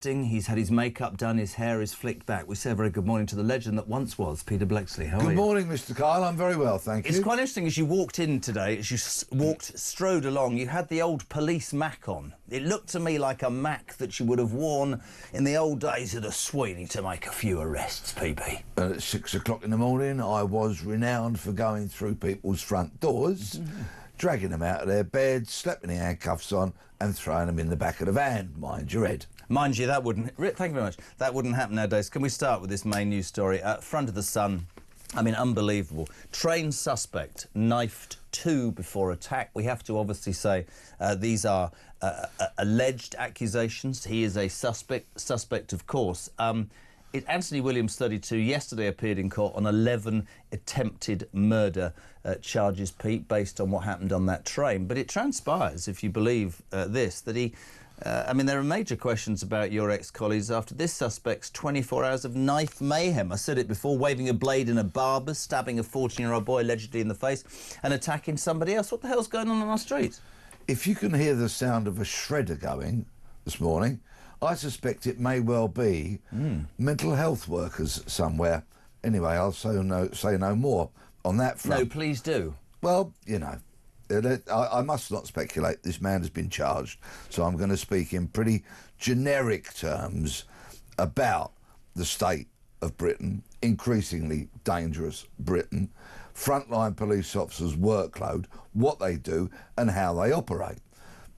He's had his makeup done, his hair is flicked back. We say a very good morning to the legend that once was Peter Bleksley. How are you? Good morning, Mr. Kyle. I'm very well, thank you. It's quite interesting, as you walked in today, as you strode along, you had the old police Mac on. It looked to me like a Mac that you would have worn in the old days of the Sweeney to make a few arrests, PB. And at 6 o'clock in the morning, I was renowned for going through people's front doors, dragging them out of their beds, slapping the handcuffs on and throwing them in the back of the van, mind your head. Mind you, that wouldn't... Thank you very much. That wouldn't happen nowadays. Can we start with this main news story? Front of the Sun. I mean, unbelievable. Trained suspect knifed two before attack. We have to obviously say these are alleged accusations. He is a suspect, of course. Anthony Williams, 32, yesterday appeared in court on 11 attempted murder charges, Pete, based on what happened on that train. But it transpires, if you believe this, that he... I mean, there are major questions about your ex-colleagues after this suspect's 24 hours of knife mayhem. I said it before, waving a blade in a barber's, stabbing a 14-year-old boy allegedly in the face and attacking somebody else. What the hell's going on our streets? If you can hear the sound of a shredder going this morning, I suspect it may well be mental health workers somewhere. Anyway, I'll say no more on that front. No, please do. Well, you know, I must not speculate. This man has been charged, so I'm going to speak in pretty generic terms about the state of Britain, increasingly dangerous Britain, frontline police officers' workload, what they do and how they operate.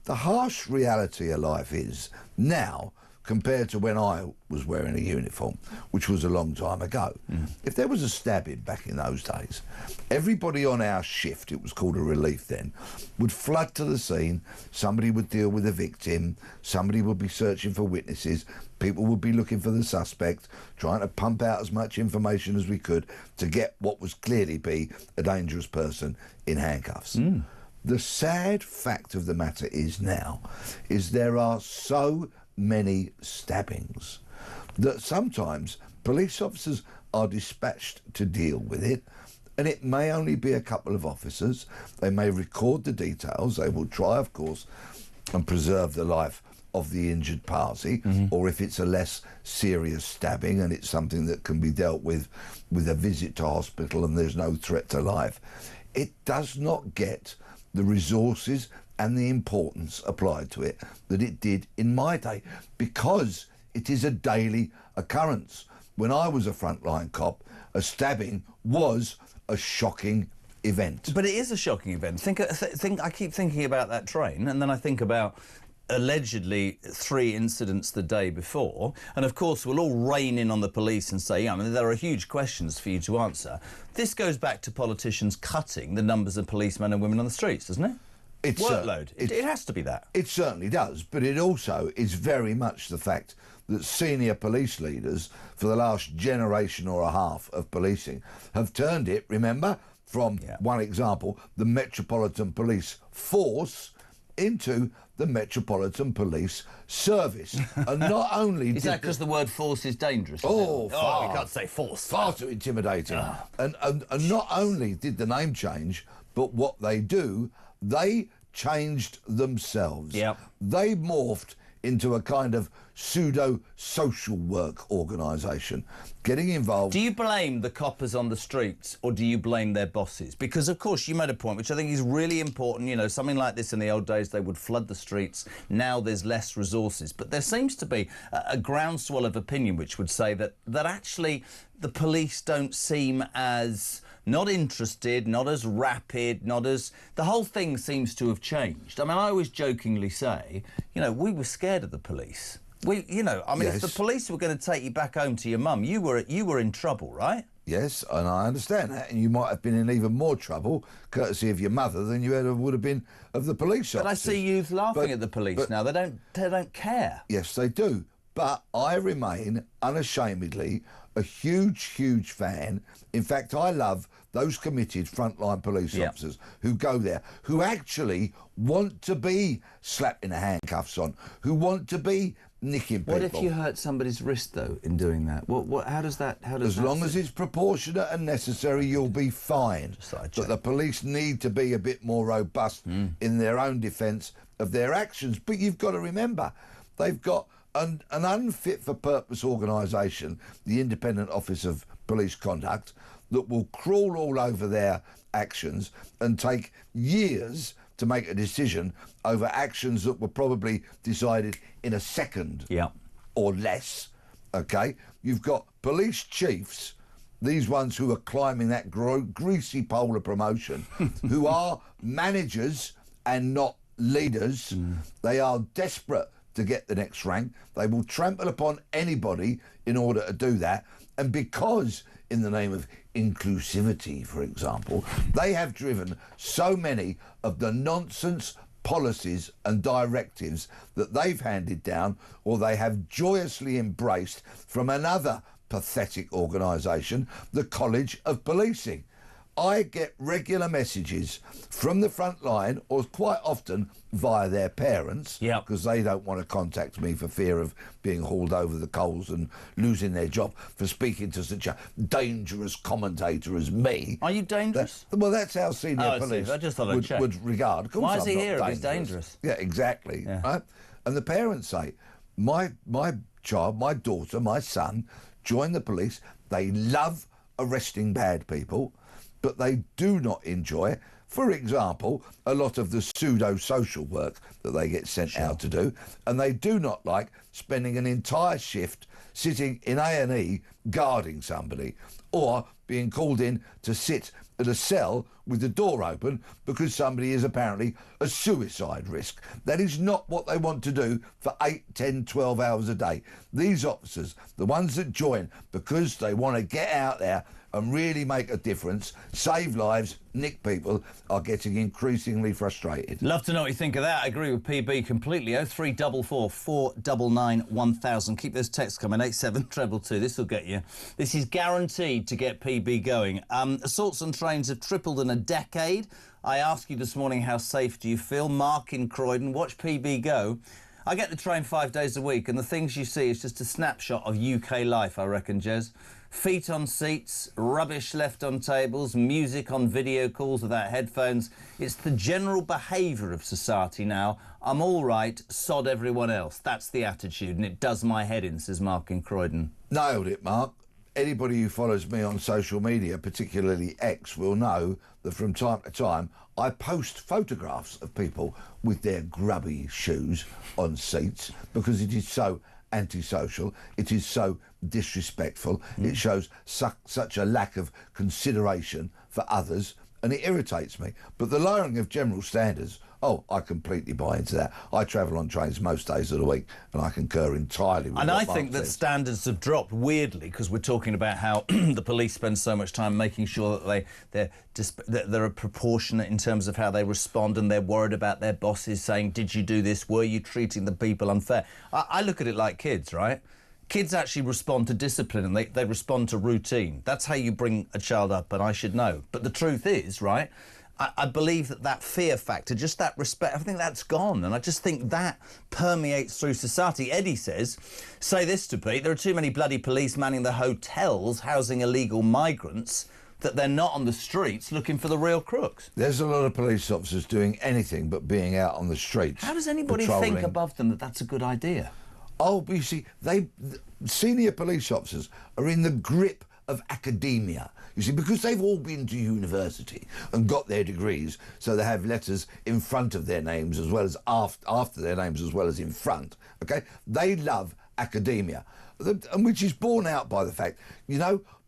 The harsh reality of life is now, compared to when I was wearing a uniform, which was a long time ago, if there was a stabbing back in those days, everybody on our shift, it was called a relief then, would flood to the scene. Somebody would deal with the victim, somebody would be searching for witnesses, people would be looking for the suspect, trying to pump out as much information as we could to get what was clearly be a dangerous person in handcuffs. The sad fact of the matter is now, is there are so many stabbings that sometimes police officers are dispatched to deal with it, and it may only be a couple of officers. They may record the details. They will try, of course, and preserve the life of the injured party, or if it's a less serious stabbing and it's something that can be dealt with a visit to hospital and there's no threat to life, it does not get the resources and the importance applied to it that it did in my day, because it is a daily occurrence. When I was a frontline cop, a stabbing was a shocking event. But it is a shocking event. I keep thinking about that train, and then I think about allegedly 3 incidents the day before, and of course we'll all rein in on the police and say, yeah, I mean, there are huge questions for you to answer. This goes back to politicians cutting the numbers of policemen and women on the streets, doesn't it? It's workload. It has to be that. It certainly does, but it also is very much the fact that senior police leaders for the last generation or a half of policing have turned it, remember, from one example, the Metropolitan Police Force into the Metropolitan Police Service. And not only is that because the word force is dangerous? Oh, we can't say force. Far too intimidating. And not only did the name change, but what they do, they changed themselves. They morphed into a kind of pseudo-social work organisation, getting involved... Do you blame the coppers on the streets, or do you blame their bosses? Because, of course, you made a point, which I think is really important. You know, something like this in the old days, they would flood the streets. Now there's less resources. But there seems to be a groundswell of opinion which would say that actually the police don't seem as... not interested, not as rapid, not as... The whole thing seems to have changed. I mean, I always jokingly say, you know, we were scared of the police. You know, I mean, if the police were going to take you back home to your mum, you were in trouble, right? Yes, and I understand that, and you might have been in even more trouble, courtesy of your mother, than you would have been of the police officers. But I see youth laughing at the police now. They don't care. Yes, they do. But I remain unashamedly a huge fan. In fact, I love those committed frontline police officers who go there, who actually want to be slapping the handcuffs on, who want to be nicking people. What if you hurt somebody's wrist, though, in doing that? How does that... As long as it's proportionate and necessary, you'll be fine. But the police need to be a bit more robust in their own defence of their actions. But you've got to remember, they've got an unfit for purpose organisation, the Independent Office of Police Conduct, that will crawl all over their actions and take years to make a decision over actions that were probably decided in a second or less. Okay, you've got police chiefs, these ones who are climbing that greasy pole of promotion, who are managers and not leaders. They are desperate to get the next rank. They will trample upon anybody in order to do that. And because, in the name of inclusivity, for example, they have driven so many of the nonsense policies and directives that they've handed down or they have joyously embraced from another pathetic organisation, the College of Policing. I get regular messages from the front line, or quite often via their parents, because they don't want to contact me for fear of being hauled over the coals and losing their job for speaking to such a dangerous commentator as me. Are you dangerous? Well, that's how senior police I just thought I'd check. would regard. Of course, why is he I'm not here if he's dangerous? Yeah, exactly. Yeah. Right? And the parents say, my child, my daughter, my son joined the police. They love arresting bad people, but they do not enjoy, for example, a lot of the pseudo-social work that they get sent out to do, and they do not like spending an entire shift sitting in A&E guarding somebody, or being called in to sit at a cell with the door open because somebody is apparently a suicide risk. That is not what they want to do for 8, 10, 12 hours a day. These officers, the ones that join because they want to get out there and really make a difference, save lives, nick people, are getting increasingly frustrated. Love to know what you think of that. I agree with PB completely. 0344 499 1000. Keep those texts coming. 87222. This will get you. This is guaranteed to get PB going. Assaults on trains have tripled in a decade. I asked you this morning, how safe do you feel? Mark in Croydon, watch PB go. I get the train 5 days a week, and the things you see is just a snapshot of UK life, I reckon, Jez. Feet on seats, rubbish left on tables, music on video calls without headphones. It's the general behaviour of society now. I'm all right, sod everyone else. That's the attitude, and it does my head in, says Mark in Croydon. Nailed it, Mark. Anybody who follows me on social media, particularly X, will know that from time to time I post photographs of people with their grubby shoes on seats because it is so antisocial, it is so disrespectful, it shows such a lack of consideration for others, and it irritates me. But the lowering of general standards, I completely buy into that. I travel on trains most days of the week, and I concur entirely with And what I Mark think that says. standards have dropped, weirdly, because we're talking about how the police spend so much time making sure that they're proportionate in terms of how they respond, and they're worried about their bosses saying, did you do this? Were you treating the people unfair? I look at it like kids, right? Kids actually respond to discipline, and they respond to routine. That's how you bring a child up, and I should know. But the truth is, right, I believe that fear factor, just that respect, I think that's gone. And I just think that permeates through society. Eddie says, say this to Pete, there are too many bloody police manning the hotels housing illegal migrants that they're not on the streets looking for the real crooks. There's a lot of police officers doing anything but being out on the streets. How does anybody think above them that that's a good idea? Oh, but you see, senior police officers are in the grip of academia. You see, because they've all been to university and got their degrees, so they have letters in front of their names as well as after their names as well as in front, okay? They love academia, and which is borne out by the fact,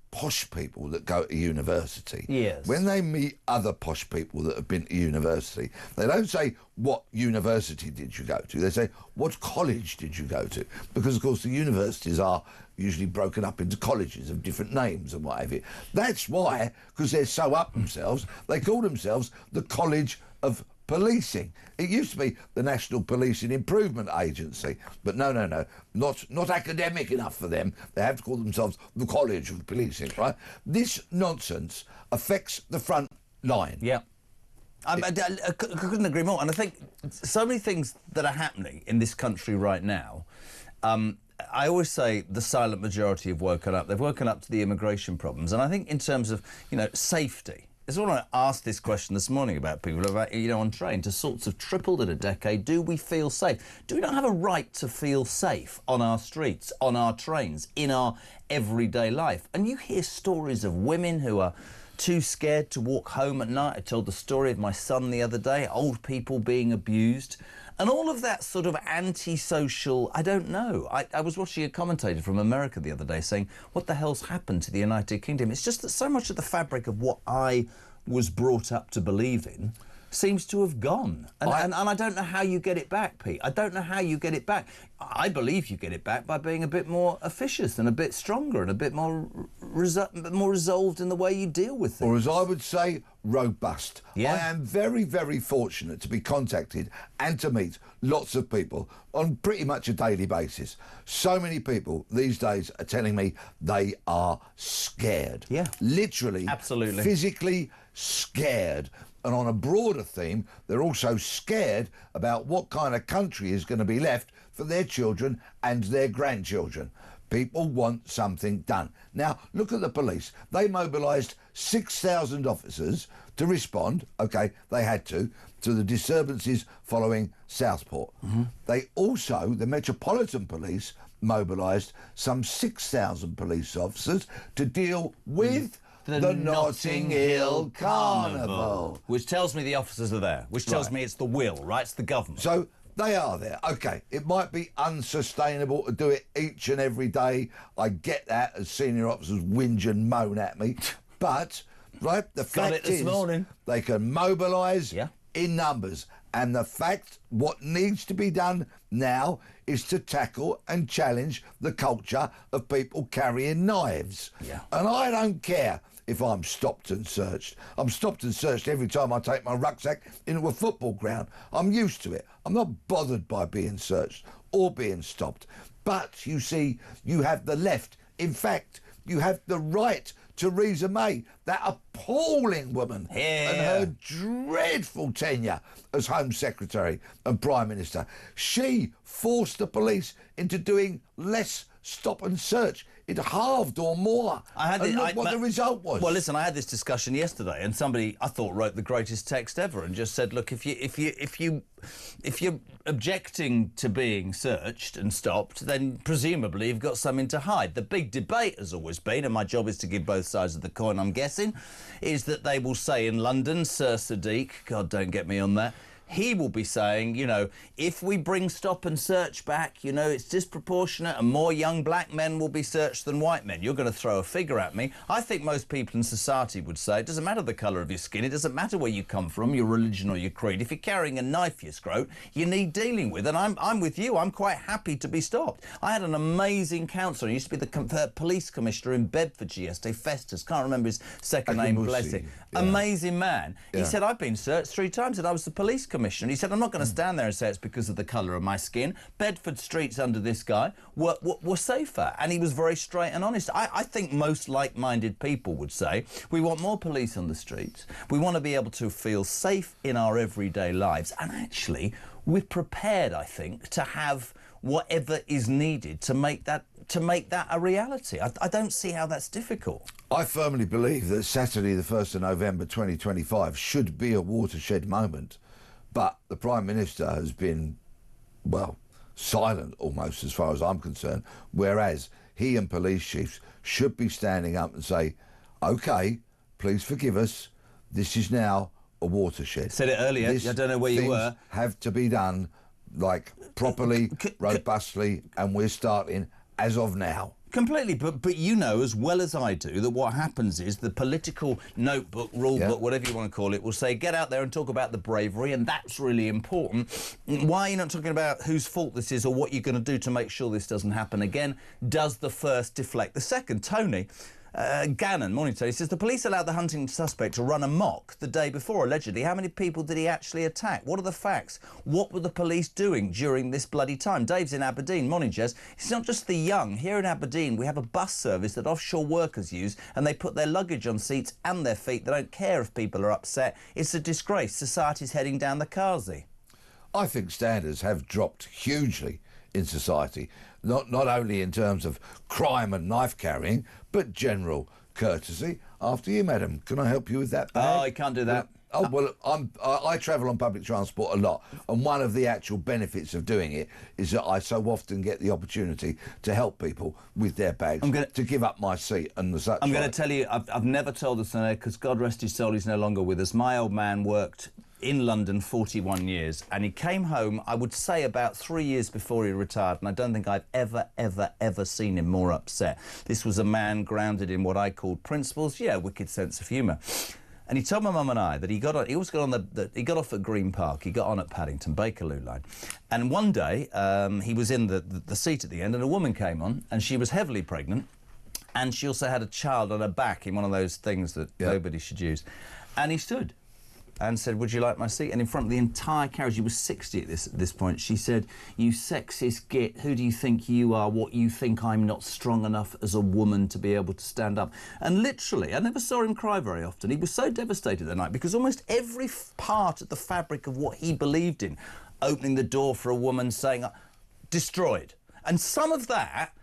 posh people that go to university, yes, when they meet other posh people that have been to university, they don't say, what university did you go to? They say, what college did you go to? Because, of course, the universities are usually broken up into colleges of different names and what have you. That's why, because they're so up themselves, they call themselves the College of Policing. It used to be the National Policing Improvement Agency, but no, not academic enough for them. They have to call themselves the College of Policing, right? This nonsense affects the front line. Yeah. I couldn't agree more. And I think so many things that are happening in this country right now, I always say the silent majority have woken up. They've woken up to the immigration problems. And I think in terms of, safety, That's what I asked this question this morning about people about, on train. To sorts of tripled in a decade. Do we feel safe? Do we not have a right to feel safe on our streets, on our trains, in our everyday life? And you hear stories of women who are too scared to walk home at night. I told the story of my son the other day, old people being abused. And all of that sort of antisocial, I don't know. I was watching a commentator from America the other day saying, what the hell's happened to the United Kingdom? It's just that so much of the fabric of what I was brought up to believe in seems to have gone. And I don't know how you get it back, Pete. I don't know how you get it back. I believe you get it back by being a bit more officious and a bit stronger and a bit more resolved in the way you deal with things. Or as I would say, robust. Yeah. I am very, very fortunate to be contacted and to meet lots of people on pretty much a daily basis. So many people these days are telling me they are scared. Yeah. Literally. Absolutely. Physically scared. And on a broader theme, they're also scared about what kind of country is going to be left for their children and their grandchildren. People want something done. Now, look at the police. They mobilised 6,000 officers to respond, OK, they had to the disturbances following Southport. Mm-hmm. They also, the Metropolitan Police, mobilised some 6,000 police officers to deal with the Notting Hill Carnival. Which tells me the officers are there, which tells me it's the will, right? It's the government. So they are there. OK, it might be unsustainable to do it each and every day. I get that as senior officers whinge and moan at me. But, right, the fact is they can mobilise in numbers. And the fact, what needs to be done now is to tackle and challenge the culture of people carrying knives. Yeah. And I don't care if I'm stopped and searched. I'm stopped and searched every time I take my rucksack into a football ground. I'm used to it. I'm not bothered by being searched or being stopped. But, you see, you have the left. In fact, you have the right. Theresa May, that appalling woman, and her dreadful tenure as Home Secretary and Prime Minister. She forced the police into doing less stop and search. It halved or more. Look what the result was. Well, listen, I had this discussion yesterday, and somebody I thought wrote the greatest text ever, and just said, look, if you're objecting to being searched and stopped, then presumably you've got something to hide. The big debate has always been, and my job is to give both sides of the coin, I'm guessing, is that they will say in London, Sir Sadiq, God, don't get me on that. He will be saying, if we bring stop and search back, it's disproportionate and more young black men will be searched than white men. You're going to throw a figure at me. I think most people in society would say it doesn't matter the colour of your skin, it doesn't matter where you come from, your religion or your creed. If you're carrying a knife, you scrote, you need dealing with. And I'm with you. I'm quite happy to be stopped. I had an amazing counsellor. He used to be the police commissioner in Bedfordshire yesterday, Festus. Can't remember his second name, bless him. Yeah. Amazing man. Yeah. He said, I've been searched 3 times and I was the police commissioner. He said, I'm not going to stand there and say it's because of the colour of my skin. Bedford streets under this guy were safer. And he was very straight and honest. I think most like-minded people would say, we want more police on the streets. We want to be able to feel safe in our everyday lives. And actually, we're prepared, I think, to have whatever is needed to make that a reality. I don't see how that's difficult. I firmly believe that Saturday, the 1st of November 2025, should be a watershed moment. But the Prime Minister has been, silent almost as far as I'm concerned, whereas he and police chiefs should be standing up and say, OK, please forgive us, this is now a watershed. Said it earlier, I don't know where you were. Things have to be done, properly, robustly, and we're starting as of now. Completely, but you know as well as I do that what happens is the political notebook, rule book, whatever you want to call it, will say get out there and talk about the bravery, and that's really important. Why are you not talking about whose fault this is or what you're going to do to make sure this doesn't happen again? Does the first deflect the second? Tony Gannon, morning Tony, says the police allowed the hunting suspect to run amok the day before, allegedly. How many people did he actually attack? What are the facts? What were the police doing during this bloody time? Dave's in Aberdeen. Morning, Jez. It's not just the young. Here in Aberdeen, we have a bus service that offshore workers use, and they put their luggage on seats and their feet. They don't care if people are upset. It's a disgrace. Society's heading down the Kazi. I think standards have dropped hugely in society, not only in terms of crime and knife carrying, but general courtesy. After you, madam. Can I help you with that bag? Oh, I can't do that. Oh, well, I travel on public transport a lot, and one of the actual benefits of doing it is that I so often get the opportunity to help people with their bags, to give up my seat and the such. I'm going to tell you, I've never told this on air because God rest his soul, he's no longer with us. My old man worked in London 41 years, and he came home, I would say, about 3 years before he retired, and I don't think I've ever seen him more upset. This was a man grounded in what I called principles, wicked sense of humour. And he told my mum and I that he got off at Green Park, he got on at Paddington, Bakerloo line. And one day, he was in the seat at the end, and a woman came on, and she was heavily pregnant, and she also had a child on her back in one of those things that nobody should use. And he stood and said, "Would you like my seat?" And in front of the entire carriage, he was 60 at this point, she said, "You sexist git, who do you think you are? What, you think I'm not strong enough as a woman to be able to stand up?" And literally, I never saw him cry very often. He was so devastated that night because almost every part of the fabric of what he believed in, opening the door for a woman, saying, destroyed. And some of that,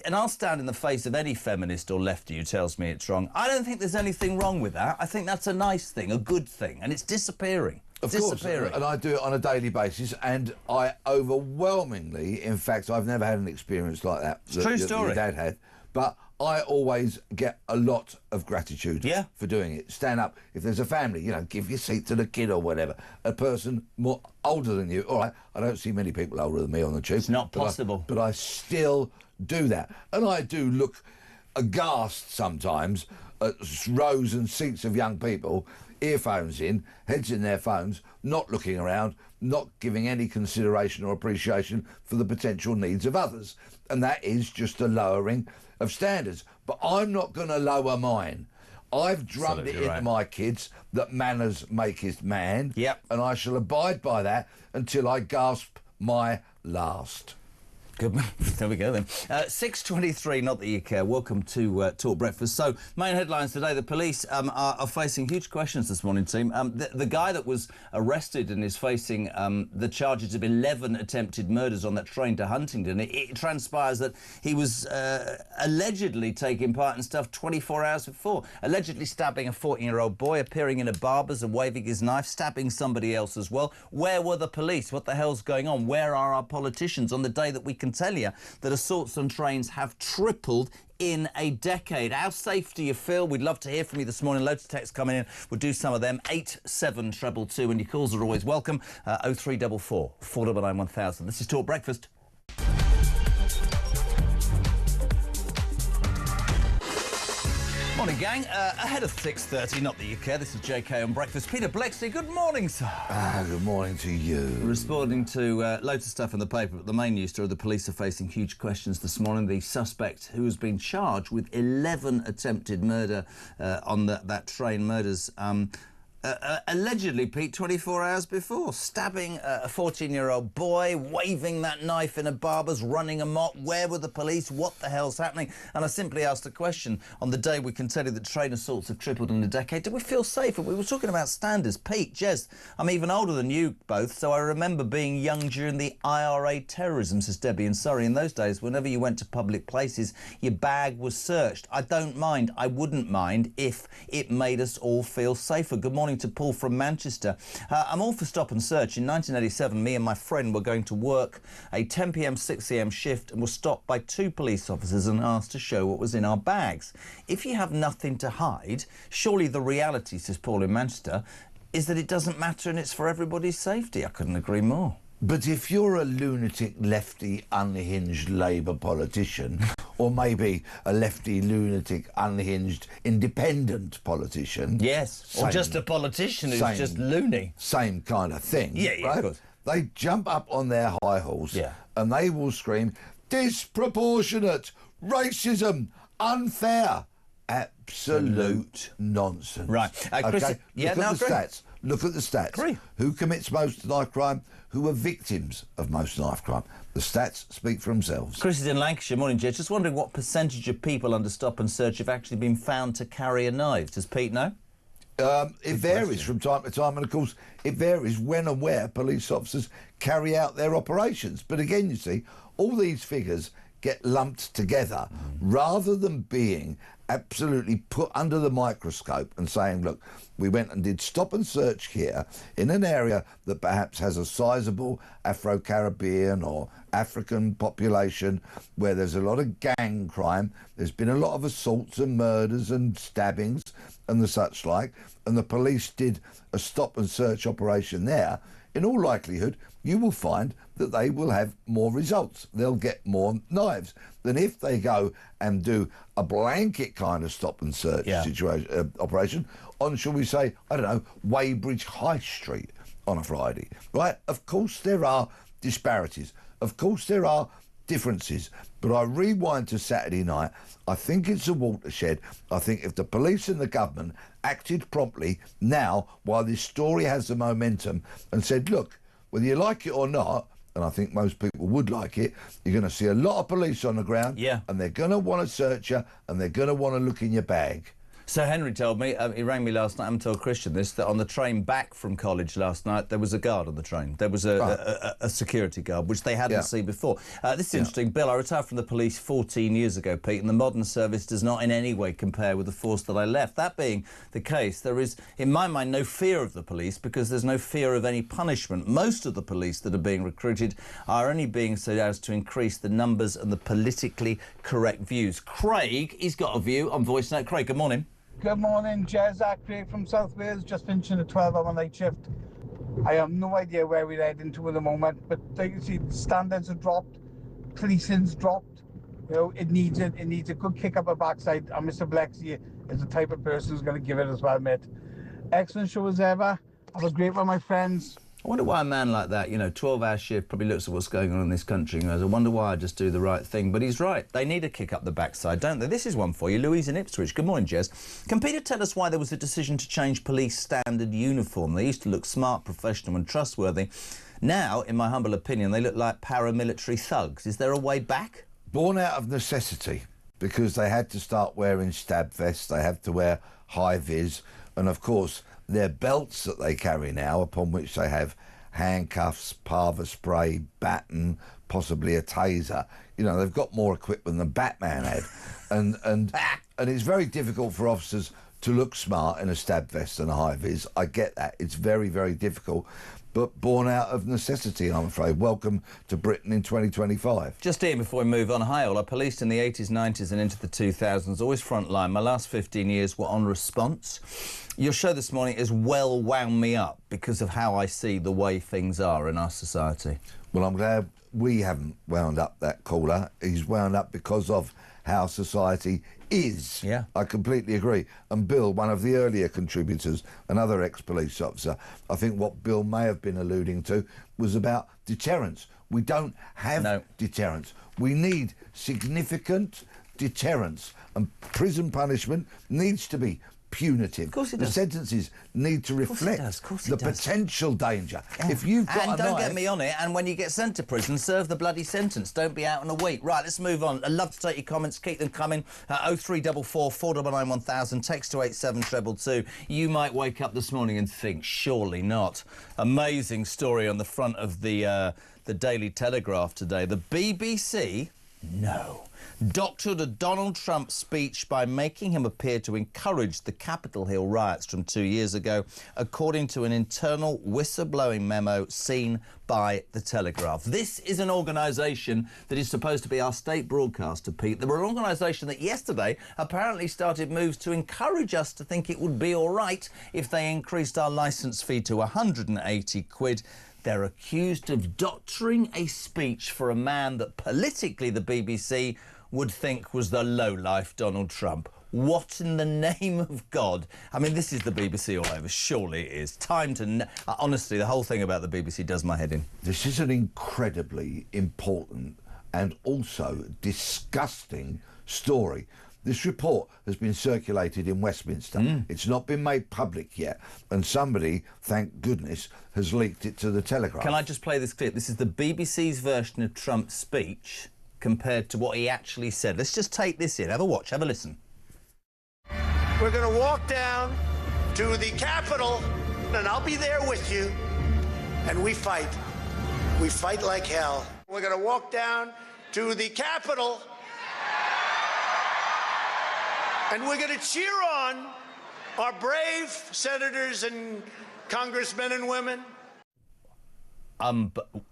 and I'll stand in the face of any feminist or lefty who tells me it's wrong. I don't think there's anything wrong with that. I think that's a nice thing, a good thing, and it's disappearing. Of course, and I do it on a daily basis, and I overwhelmingly, in fact, I've never had an experience like that. It's a true story. Your dad had, but I always get a lot of gratitude for doing it. Stand up. If there's a family, give your seat to the kid or whatever. A person more older than you, all right, I don't see many people older than me on the tube. It's not possible. But I still do that. And I do look aghast sometimes at rows and seats of young people, earphones in, heads in their phones, not looking around, not giving any consideration or appreciation for the potential needs of others. And that is just a lowering of standards. But I'm not going to lower mine. I've drummed it into my kids that manners maketh man, and I shall abide by that until I gasp my last. Good. There we go then. 6:23, not that you care. Welcome to Talk Breakfast. So, main headlines today. The police are facing huge questions this morning, team. The guy that was arrested and is facing the charges of 11 attempted murders on that train to Huntingdon, it transpires that he was allegedly taking part in stuff 24 hours before. Allegedly stabbing a 14-year-old boy, appearing in a barber's and waving his knife, stabbing somebody else as well. Where were the police? What the hell's going on? Where are our politicians on the day that we can tell you that assaults on trains have tripled in a decade? How safe do you feel? We'd love to hear from you this morning. Loads of texts coming in. We'll do some of them. 87222, and your calls are always welcome. 0344 499 1000. This is Talk Breakfast. Morning, gang. Ahead of 6:30, not that you care, this is JK on Breakfast. Peter Bleksley, good morning, sir. Good morning to you. Responding to loads of stuff in the paper, but the main news story, the police are facing huge questions this morning. The suspect who has been charged with 11 attempted murder on that train murders, allegedly, Pete, 24 hours before, stabbing a 14-year-old boy, waving that knife in a barber's, running amok. Where were the police? What the hell's happening? And I simply asked the question, on the day we can tell you that train assaults have tripled in a decade, do we feel safer? We were talking about standards. Pete, Jez, I'm even older than you both, so I remember being young during the IRA terrorism, says Debbie in Surrey. In those days, whenever you went to public places, your bag was searched. I don't mind. I wouldn't mind if it made us all feel safer. Good morning to Paul from Manchester. I'm all for stop and search. In 1987, me and my friend were going to work a 10 p.m, 6 a.m. shift and were stopped by 2 police officers and asked to show what was in our bags. If you have nothing to hide, surely the reality, says Paul in Manchester, is that it doesn't matter and it's for everybody's safety. I couldn't agree more. But if you're a lunatic, lefty, unhinged Labour politician, or maybe a lefty, lunatic, unhinged, independent politician... Yes, or just a politician who's just loony. Same kind of thing. Yeah, right? Of course. They jump up on their high horse and they will scream, disproportionate, racism, unfair, absolute nonsense. Right. Chris, okay? Look at the stats. Look at the stats. Agree. Who commits most knife crime? Who are victims of most knife crime? The stats speak for themselves. Chris is in Lancashire. Morning, Jed. Just wondering what percentage of people under stop and search have actually been found to carry a knife. Does Pete know? It varies from time to time, and of course it varies when and where police officers carry out their operations. But again, you see, all these figures get lumped together rather than being absolutely put under the microscope and saying, look, we went and did stop and search here in an area that perhaps has a sizable Afro-Caribbean or African population where there's a lot of gang crime, there's been a lot of assaults and murders and stabbings and the such like, and the police did a stop and search operation there, in all likelihood, you will find that they will have more results. They'll get more knives than if they go and do a blanket kind of stop and search situation, operation on, shall we say, I don't know, Weybridge High Street on a Friday, right? Of course there are disparities. Of course there are differences. But I rewind to Saturday night. I think it's a watershed. I think if the police and the government acted promptly now, while this story has the momentum, and said, look, whether you like it or not, and I think most people would like it, you're going to see a lot of police on the ground, and they're going to want to search you, and they're going to want to look in your bag. So Henry told me, he rang me last night, I haven't told Christian this, that on the train back from college last night, there was a guard on the train. There was a security guard, which they hadn't seen before. This is interesting. Bill, I retired from the police 14 years ago, Pete, and the modern service does not in any way compare with the force that I left. That being the case, there is, in my mind, no fear of the police because there's no fear of any punishment. Most of the police that are being recruited are only being so as to increase the numbers and the politically correct views. Craig, he's got a view on voice note. Craig, good morning. Good morning, Jez. Craig from South Wales, just finishing a 12-hour night shift. I have no idea where we're heading to at the moment, but like you see, standards have dropped, policing's dropped. You know, it needs a good kick up the backside, and Mr. Bleksley is the type of person who's going to give it as well, mate. Excellent show as ever. Have a great one, my friends. I wonder why a man like that, you know, 12-hour shift, probably looks at what's going on in this country and goes, I wonder why I just do the right thing. But he's right. They need a kick up the backside, don't they? This is one for you. Louise in Ipswich. Good morning, Jez. Can Peter tell us why there was a decision to change police standard uniform? They used to look smart, professional and trustworthy. Now, in my humble opinion, they look like paramilitary thugs. Is there a way back? Born out of necessity, because they had to start wearing stab vests, they have to wear high-vis, and of course their belts that they carry now, upon which they have handcuffs, parva spray, baton, possibly a taser. You know, they've got more equipment than Batman had. and it's very difficult for officers to look smart in a stab vest and a high-vis. I get that. It's very, very difficult. But born out of necessity, I'm afraid. Welcome to Britain in 2025. Just here before we move on, hi all. I policed in the 80s, 90s and into the 2000s, always frontline. My last 15 years were on response. Your show this morning has well wound me up because of how I see the way things are in our society. Well, I'm glad we haven't wound up that caller. He's wound up because of how society is. Yeah. I completely agree. And Bill, one of the earlier contributors, another ex-police officer, I think what Bill may have been alluding to was about deterrence. We don't have deterrence. We need significant deterrence. And prison punishment needs to be punitive. Of course it does. The sentences need to reflect the potential danger. Yeah. If you've got and a don't knife, get me on it, and when you get sent to prison, serve the bloody sentence. Don't be out in a week. Right, let's move on. I'd love to take your comments. Keep them coming. 0344 499 1000. Text to 87222. You might wake up this morning and think, surely not. Amazing story on the front of the Daily Telegraph today. The BBC, doctored a Donald Trump speech by making him appear to encourage the Capitol Hill riots from 2 years ago, according to an internal whistleblowing memo seen by the Telegraph. This is an organisation that is supposed to be our state broadcaster, Pete. They were an organisation that yesterday apparently started moves to encourage us to think it would be all right if they increased our licence fee to 180 quid. They're accused of doctoring a speech for a man that politically the BBC would think was the lowlife Donald Trump. What in the name of God? I mean, this is the BBC all over. Surely it is. Time to... honestly, the whole thing about the BBC does my head in. This is an incredibly important and also disgusting story. This report has been circulated in Westminster. It's not been made public yet. And somebody, thank goodness, has leaked it to the Telegraph. Can I just play this clip? This is the BBC's version of Trump's speech compared to what he actually said. Let's just take this in. Have a watch. Have a listen. We're going to walk down to the Capitol, and I'll be there with you. And we fight. We fight like hell. We're going to walk down to the Capitol, And we're going to cheer on our brave senators and congressmen and women.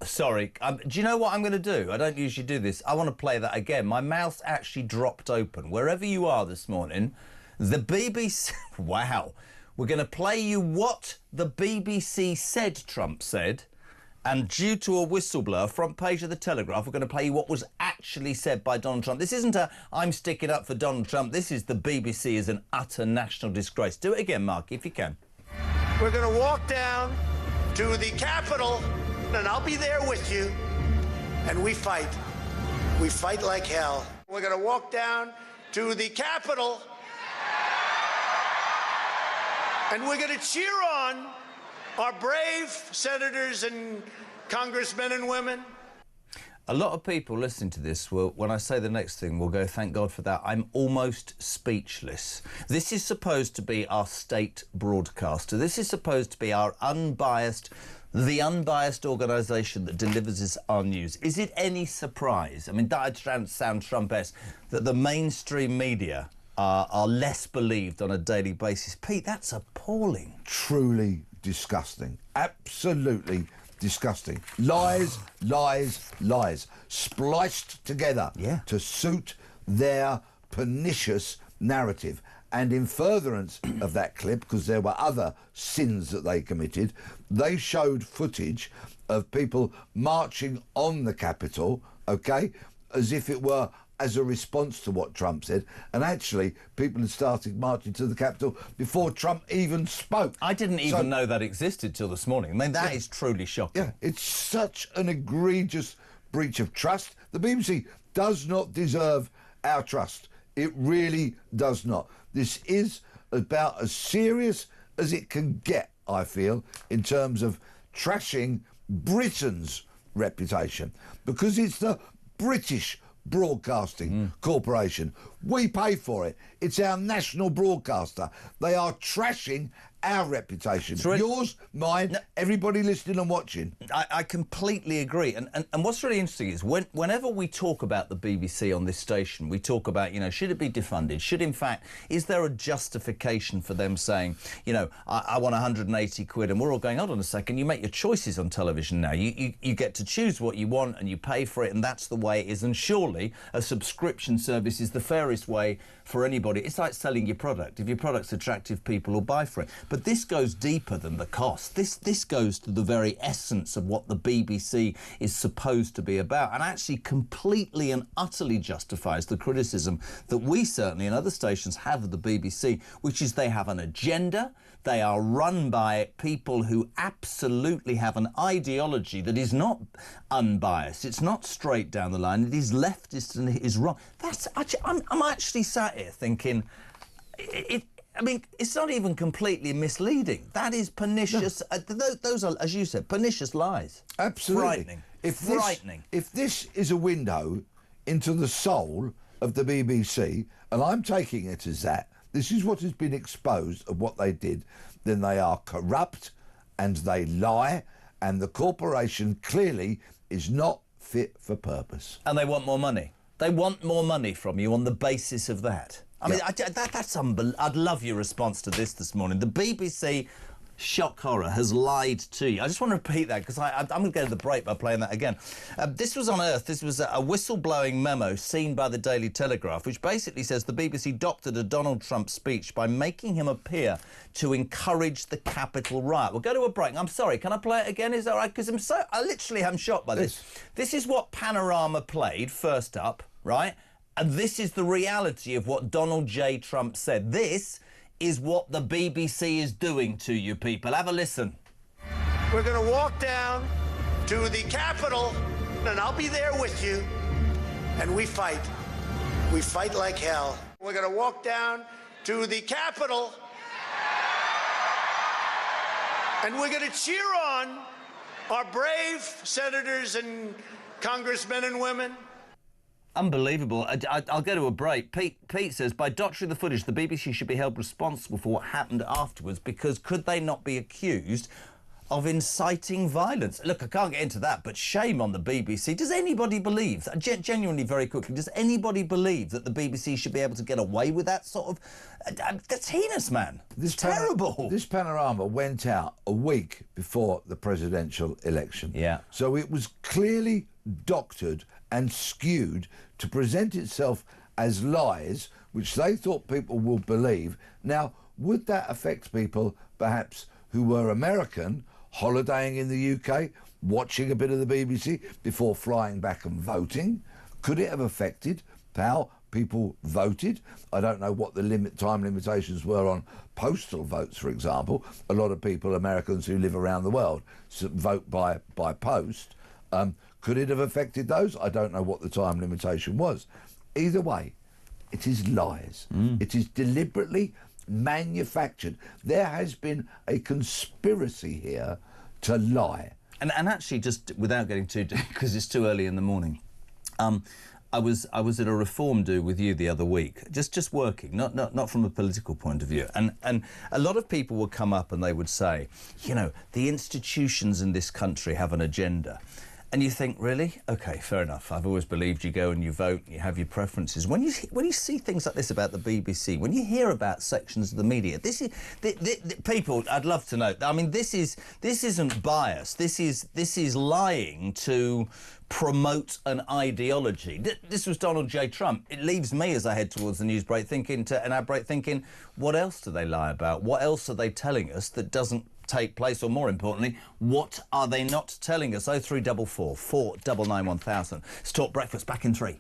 Sorry. Do you know what I'm going to do? I don't usually do this. I want to play that again. My mouth actually dropped open. Wherever you are this morning, the BBC... Wow. We're going to play you what the BBC said Trump said, and due to a whistleblower, front page of the Telegraph, we're going to play you what was actually said by Donald Trump. This isn't a I'm sticking up for Donald Trump. This is the BBC is an utter national disgrace. Do it again, Mark, if you can. We're going to walk down to the Capitol, and I'll be there with you, and we fight. We fight like hell. We're going to walk down to the Capitol, and we're going to cheer on our brave senators and congressmen and women. A lot of people listening to this will, when I say the next thing, will go, thank God for that. I'm almost speechless. This is supposed to be our state broadcaster. This is supposed to be our the unbiased organisation that delivers us our news. Is it any surprise? I mean, that sounds Trump-esque, that the mainstream media are less believed on a daily basis. Pete, that's appalling. Truly disgusting. Absolutely disgusting. Lies, lies, lies. Spliced together to suit their pernicious narrative. And in furtherance of that clip, because there were other sins that they committed, they showed footage of people marching on the Capitol, OK, as if it were as a response to what Trump said, and actually people had started marching to the Capitol before Trump even spoke. I didn't even know that existed till this morning. I mean, that is truly shocking. Yeah, it's such an egregious breach of trust. The BBC does not deserve our trust. It really does not. This is about as serious as it can get, I feel, in terms of trashing Britain's reputation, because it's the British Broadcasting Corporation. We pay for it. It's our national broadcaster. They are trashing our reputation. Yours, mine, everybody listening and watching. I completely agree. And what's really interesting is whenever we talk about the BBC on this station, we talk about, you know, should it be defunded? Should, in fact, is there a justification for them saying, you know, I want 180 quid, and we're all going, hold on a second, you make your choices on television now. You get to choose what you want and you pay for it, and that's the way it is. And surely a subscription service is the fairest way for anybody. It's like selling your product. If your product's attractive, people will buy for it. But this goes deeper than the cost. This goes to the very essence of what the BBC is supposed to be about, and actually completely and utterly justifies the criticism that we certainly and other stations have of the BBC, which is they have an agenda. They are run by people who absolutely have an ideology that is not unbiased. It's not straight down the line. It is leftist and it is wrong. That's actually, I'm actually sat here thinking, I mean, it's not even completely misleading. That is pernicious. No. Those are, as you said, pernicious lies. Absolutely. Frightening. Frightening. If this is a window into the soul of the BBC, and I'm taking it as that, this is what has been exposed of what they did, then they are corrupt and they lie, and the corporation clearly is not fit for purpose. And they want more money. They want more money from you on the basis of that. I mean, that's unbelievable. I'd love your response to this morning. The BBC, shock horror, has lied to you. I just want to repeat that because I'm going to go to the break by playing that again. This was on Earth. This was a whistleblowing memo seen by the Daily Telegraph, which basically says the BBC doctored a Donald Trump speech by making him appear to encourage the Capitol riot. We'll go to a break. I'm sorry, can I play it again? Is that right? Because I literally am shocked by this. This is what Panorama played first up, right? And this is the reality of what Donald J. Trump said. This is what the BBC is doing to you people. Have a listen. We're going to walk down to the Capitol, and I'll be there with you, and we fight. We fight like hell. We're going to walk down to the Capitol, and we're going to cheer on our brave senators and congressmen and women. Unbelievable. I'll go to a break. Pete says, by doctoring the footage, the BBC should be held responsible for what happened afterwards, because could they not be accused of inciting violence. Look, I can't get into that, but shame on the BBC. Does anybody believe, genuinely very quickly, does anybody believe that the BBC should be able to get away with that sort of... that's heinous, man. It's terrible. This panorama went out a week before the presidential election. Yeah. So it was clearly doctored and skewed to present itself as lies, which they thought people would believe. Now, would that affect people, perhaps, who were American, holidaying in the UK, watching a bit of the BBC before flying back and voting? Could it have affected how people voted? I don't know what the time limitations were on postal votes, for example. A lot of people, Americans who live around the world, vote by post. Could it have affected those? I don't know what the time limitation was. Either way, it is lies. It is deliberately manufactured. There has been a conspiracy here to lie. And actually, just without getting too deep, because it's too early in the morning, I was at a reform do with you the other week, just working, not from a political point of view. And a lot of people would come up and they would say, you know, the institutions in this country have an agenda. And you think, really? OK, fair enough. I've always believed you go and you vote and you have your preferences. When you see things like this about the BBC, when you hear about sections of the media, this is the people. I'd love to know. I mean, this isn't bias. This is lying to promote an ideology. This was Donald J. Trump. It leaves me, as I head towards the news break, thinking, what else do they lie about? What else are they telling us that doesn't take place? Or more importantly, what are they not telling us? 0344 499 1000. It's Talk Breakfast, back in 3.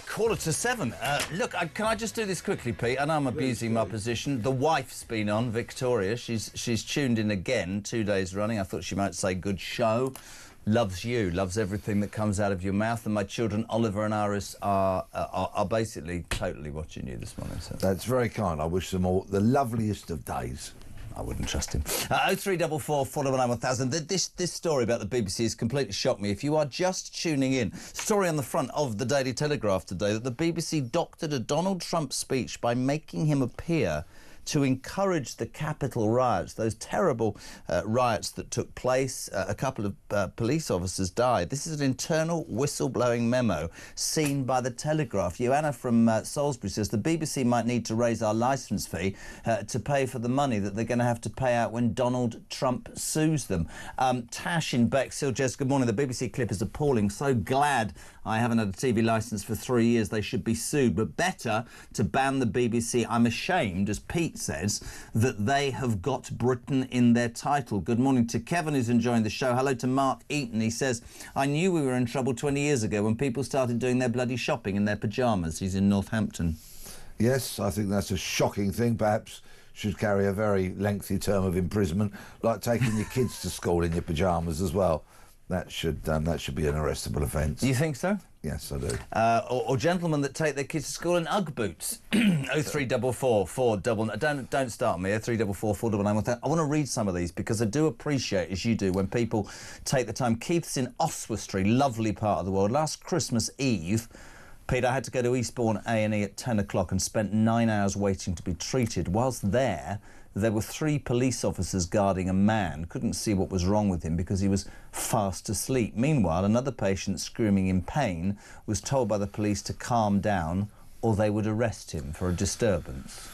Quarter to 7. Look, can I just do this quickly, Pete? I know I'm abusing my position. The wife's been on, Victoria. She's tuned in again 2 days running. I thought she might say good show. Loves you, loves everything that comes out of your mouth. And my children, Oliver and Iris, are basically totally watching you this morning. So. That's very kind. I wish them all the loveliest of days. I wouldn't trust him. 0344 499 1000. This story about the BBC has completely shocked me. If you are just tuning in, story on the front of the Daily Telegraph today that the BBC doctored a Donald Trump speech by making him appear to encourage the Capitol riots, those terrible riots that took place. A couple of police officers died. This is an internal whistleblowing memo seen by the Telegraph. Joanna from Salisbury says the BBC might need to raise our licence fee to pay for the money that they're going to have to pay out when Donald Trump sues them. Tash in Bexhill, Jess, good morning. The BBC clip is appalling. So glad I haven't had a TV licence for 3 years. They should be sued. But better to ban the BBC. I'm ashamed, as Pete says, that they have got Britain in their title. Good morning to Kevin, who's enjoying the show. Hello to Mark Eaton. He says, I knew we were in trouble 20 years ago when people started doing their bloody shopping in their pyjamas. He's in Northampton. Yes, I think that's a shocking thing. Perhaps should carry a very lengthy term of imprisonment, like taking your kids to school in your pyjamas as well. That should be an arrestable offence. You think so? Yes, I do. Or gentlemen that take their kids to school in Ugg boots. 0344 499. Don't start me. 0344 499 1000. I want to read some of these because I do appreciate, as you do, when people take the time. Keith's in Oswestry, lovely part of the world. Last Christmas Eve, Pete, I had to go to Eastbourne A&E at 10 o'clock and spent 9 hours waiting to be treated. Whilst there were 3 police officers guarding a man. Couldn't see what was wrong with him because he was fast asleep. Meanwhile, another patient screaming in pain was told by the police to calm down or they would arrest him for a disturbance.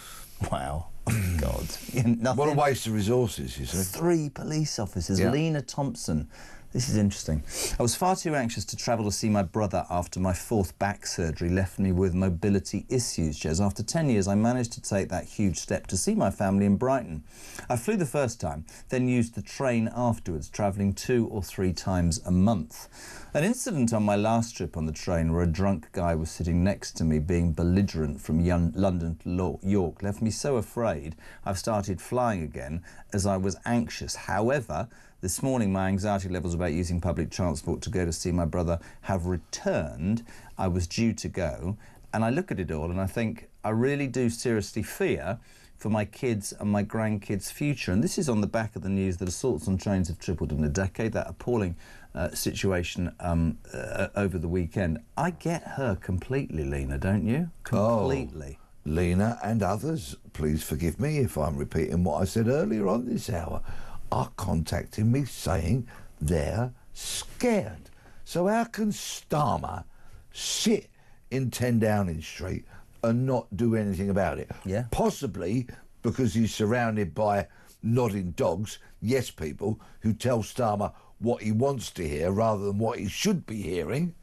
Wow. Oh, God. What a waste of resources, you see. 3 police officers. Yeah. Lena Thompson. This is interesting. I was far too anxious to travel to see my brother after my 4th back surgery left me with mobility issues, Jez. After 10 years, I managed to take that huge step to see my family in Brighton. I flew the first time, then used the train afterwards, travelling 2 or 3 times a month. An incident on my last trip on the train where a drunk guy was sitting next to me being belligerent from London to York left me so afraid I've started flying again as I was anxious. However, this morning, my anxiety levels about using public transport to go to see my brother have returned. I was due to go, and I look at it all and I think I really do seriously fear for my kids and my grandkids' future. And this is on the back of the news that assaults on trains have tripled in a decade, that appalling situation over the weekend. I get her completely, Lena, don't you? Completely. Lena and others, please forgive me if I'm repeating what I said earlier on this hour, are contacting me saying they're scared. So how can Starmer sit in 10 Downing Street and not do anything about it? Yeah. Possibly because he's surrounded by nodding dogs, yes people, who tell Starmer what he wants to hear rather than what he should be hearing,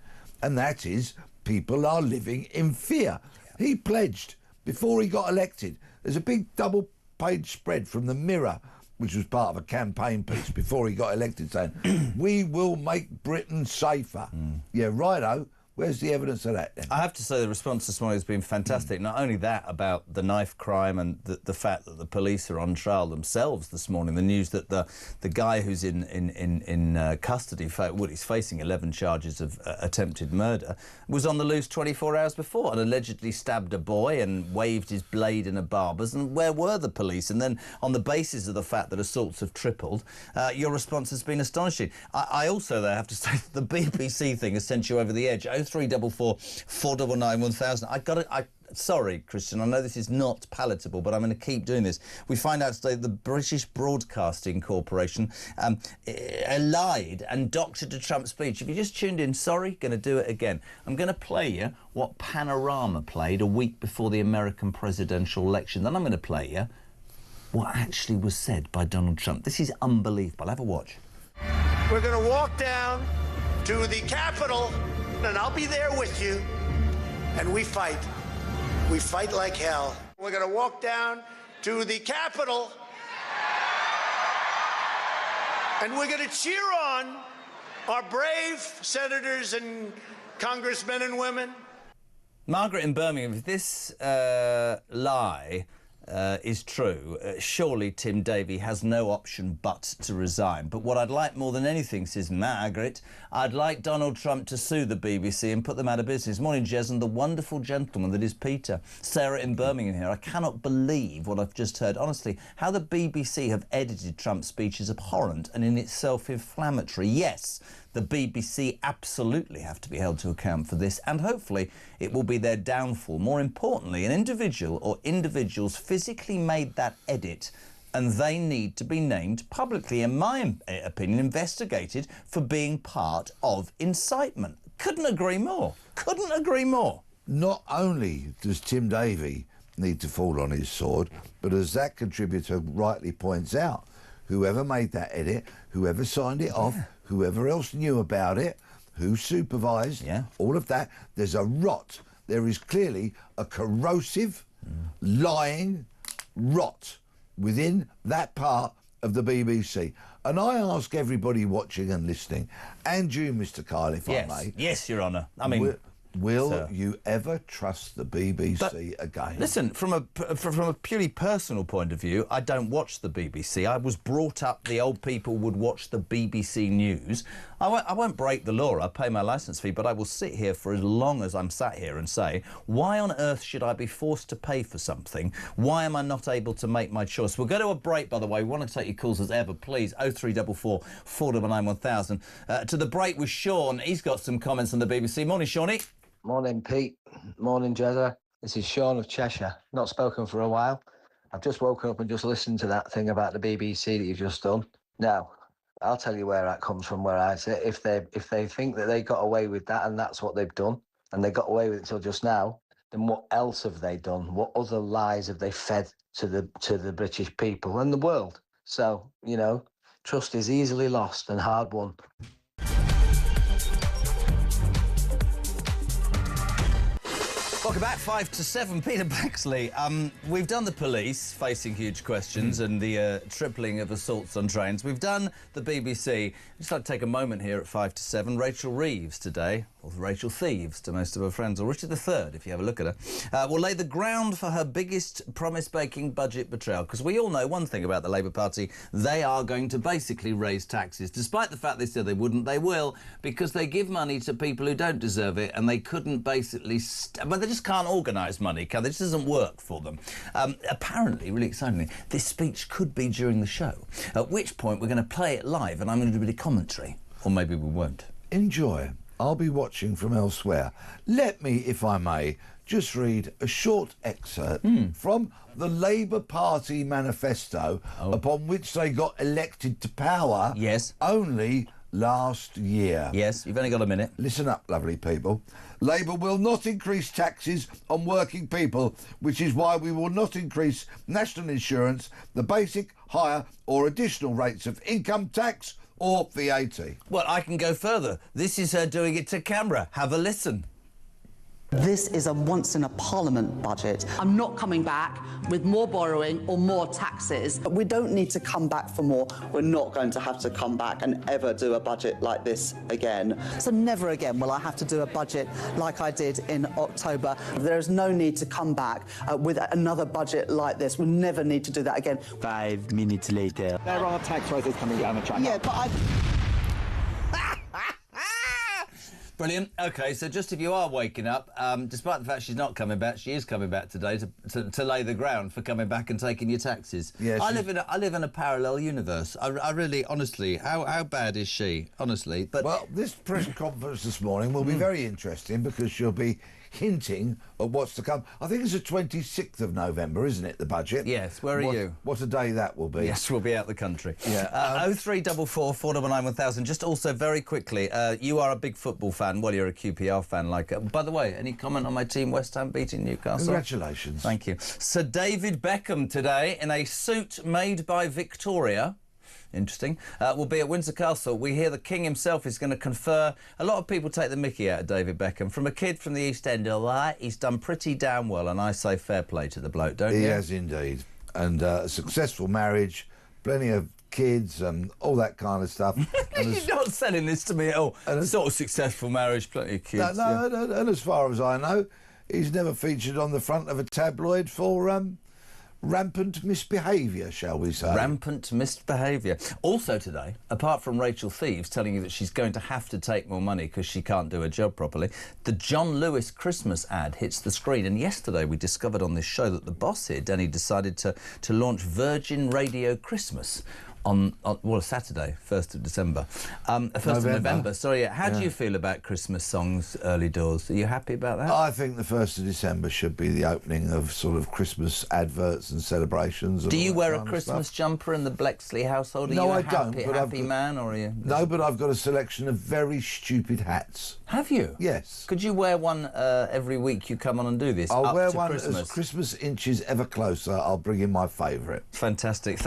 and that is people are living in fear. He pledged before he got elected. There's a big double-page spread from the Mirror, which was part of a campaign piece before he got elected, saying, we will make Britain safer. Yeah, righto. Where's the evidence of that then? I have to say the response this morning has been fantastic. Not only that, about the knife crime and the fact that the police are on trial themselves this morning. The news that the guy who's in custody, he's facing 11 charges of attempted murder, was on the loose 24 hours before and allegedly stabbed a boy and waved his blade in a barber's. And where were the police? And then on the basis of the fact that assaults have tripled, your response has been astonishing. I also, though, have to say that the BBC thing has sent you over the edge. 0344 499 1000. Sorry, Christian, I know this is not palatable, but I'm going to keep doing this. We find out today the British Broadcasting Corporation lied and doctored a Trump speech. If you just tuned in, sorry, going to do it again. I'm going to play you what Panorama played a week before the American presidential election. Then I'm going to play you what actually was said by Donald Trump. This is unbelievable. Have a watch. We're going to walk down to the Capitol, and I'll be there with you, and we fight. We fight like hell. We're going to walk down to the Capitol, and we're going to cheer on our brave senators and congressmen and women. Margaret in Birmingham, if this lie is true, surely Tim Davie has no option but to resign. But what I'd like more than anything, says Margaret, I'd like Donald Trump to sue the BBC and put them out of business. Morning, Jez, and the wonderful gentleman that is Peter. Sarah in Birmingham here. I cannot believe what I've just heard. Honestly, how the BBC have edited Trump's speech is abhorrent and in itself inflammatory. Yes, the BBC absolutely have to be held to account for this, and hopefully it will be their downfall. More importantly, an individual or individuals physically made that edit, and they need to be named publicly, in my opinion, investigated for being part of incitement. Couldn't agree more. Couldn't agree more. Not only does Tim Davie need to fall on his sword, but as that contributor rightly points out, whoever made that edit, whoever signed it off, whoever else knew about it, who supervised, all of that, there's a rot. There is clearly a corrosive, lying rot within that part of the BBC. And I ask everybody watching and listening, and you, Mr. Kyle, if I may. Yes, Your Honour. I mean, will you ever trust the BBC again? Listen, from a purely personal point of view, I don't watch the BBC. I was brought up, the old people would watch the BBC News. I won't break the law. I pay my licence fee, but I will sit here for as long as I'm sat here and say, why on earth should I be forced to pay for something? Why am I not able to make my choice? We'll go to a break, by the way. We want to take your calls as ever, please. 0344 499 1000. To the break with Sean. He's got some comments on the BBC. Morning, Shawnee. Morning, Pete. Morning, Jezza. This is Sean of Cheshire. Not spoken for a while. I've just woken up and just listened to that thing about the BBC that you've just done. Now, I'll tell you where that comes from, where I sit. If they think that they got away with that and that's what they've done, and they got away with it till just now, then what else have they done? What other lies have they fed to the British people and the world? So, you know, trust is easily lost and hard won. Welcome back, 5 to 7. Peter Bleksley. We've done the police facing huge questions and the tripling of assaults on trains. We've done the BBC. I'd just like to take a moment here at 5 to 7. Rachel Reeves today, or Rachel Thieves to most of her friends, or Richard III, if you have a look at her, will lay the ground for her biggest promise-making budget betrayal. Because we all know one thing about the Labour Party, they are going to basically raise taxes. Despite the fact they said they wouldn't, they will, because they give money to people who don't deserve it, and they couldn't basically... but they just can't organise money, can they? This doesn't work for them. Apparently, really excitingly, this speech could be during the show, at which point we're going to play it live and I'm going to do a bit of commentary. Or maybe we won't. Enjoy. I'll be watching from elsewhere. Let me, if I may, just read a short excerpt from the Labour Party manifesto upon which they got elected to power only last year. Yes, you've only got a minute. Listen up, lovely people. Labour will not increase taxes on working people, which is why we will not increase national insurance, the basic, higher or additional rates of income tax or VAT. Well, I can go further. This is her doing it to camera. Have a listen. This is a once-in-a-parliament budget. I'm not coming back with more borrowing or more taxes. We don't need to come back for more. We're not going to have to come back and ever do a budget like this again. So never again will I have to do a budget like I did in October. There is no need to come back with another budget like this. We'll never need to do that again. 5 minutes later. There are tax rises coming down the track. Yeah, but Brilliant. OK, so just if you are waking up, despite the fact she's not coming back, she is coming back today to lay the ground for coming back and taking your taxes. Yes, I live in a parallel universe. I really, honestly, how bad is she? Honestly, but well, this press conference this morning will be very interesting because she'll be hinting at what's to come. I think it's the 26th of November, isn't it, the budget? Yes, where are you? What a day that will be. Yes, we'll be out the country. Yeah. 0344 499 1000. Just also very quickly, you are a big football fan. Well, you're a QPR fan. By the way, any comment on my team West Ham beating Newcastle? Congratulations. Thank you. Sir David Beckham today in a suit made by Victoria. Interesting. Will be at Windsor Castle. We hear the King himself is going to confer. A lot of people take the mickey out of David Beckham. From a kid from the East End, all right, he's done pretty damn well, and I say fair play to the bloke, don't you? He has indeed. And a successful marriage, plenty of kids and all that kind of stuff. You're not selling this to me at all. And a sort of successful marriage, plenty of kids. No, and as far as I know, he's never featured on the front of a tabloid for rampant misbehaviour, shall we say. Rampant misbehaviour. Also today, apart from Rachel Reeves telling you that she's going to have to take more money because she can't do her job properly, the John Lewis Christmas ad hits the screen. And yesterday we discovered on this show that the boss here, Danny, decided to launch Virgin Radio Christmas on Saturday, 1st of December. 1st of November, sorry. How do you feel about Christmas songs early doors? Are you happy about that? I think the 1st of December should be the opening of sort of Christmas adverts and celebrations. Do you wear a Christmas jumper in the Bleksley household? Are No, you I don't. a happy man, or are you? No, but I've got a selection of very stupid hats. Have you? Yes. Could you wear one every week you come on and do this? I'll up wear to one Christmas? as Christmas inches ever closer. I'll bring in my favourite. Fantastic.